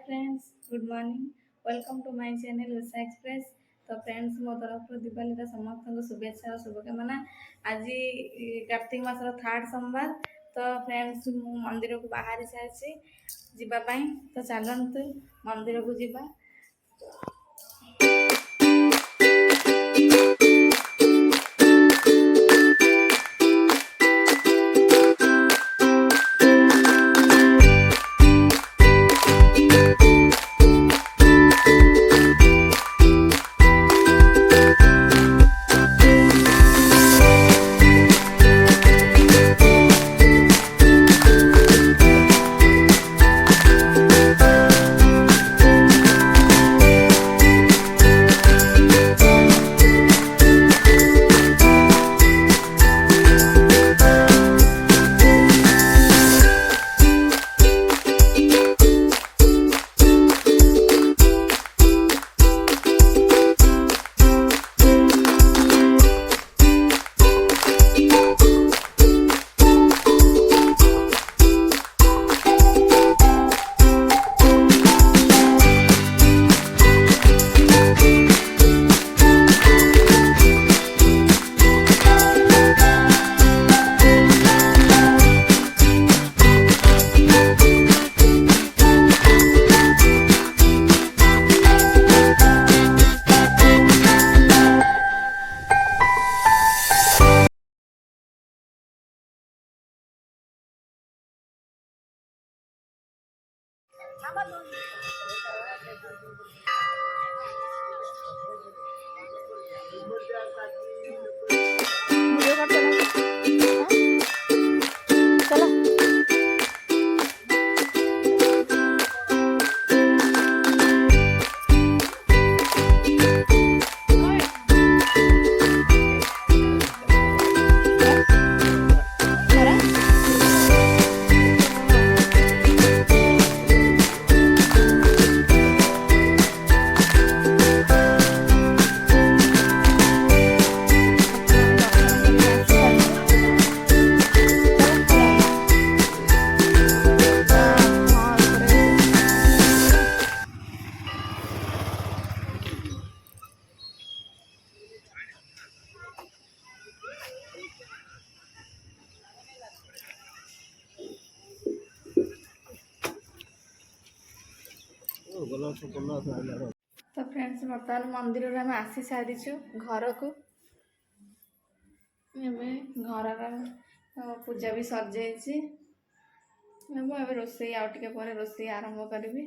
Friends, good morning. Welcome to my channel Usha Express. तो friends, मो तरफ दीपावली समस्त शुभेच्छा और शुभकामना। आज कार्तिक मासर 3rd सोमवार। तो फ्रेंड्स, मु मंदिर को बाहरी सारी जीवाई, तो चलतु मंदिर को जीवा। तो फ्रेंड्स, बर्तमान मंदिर आम आसी सारीचु घर को। घर पूजा भी सर जाइए। रोसई आउ टे पर रोसई आरंभ करी।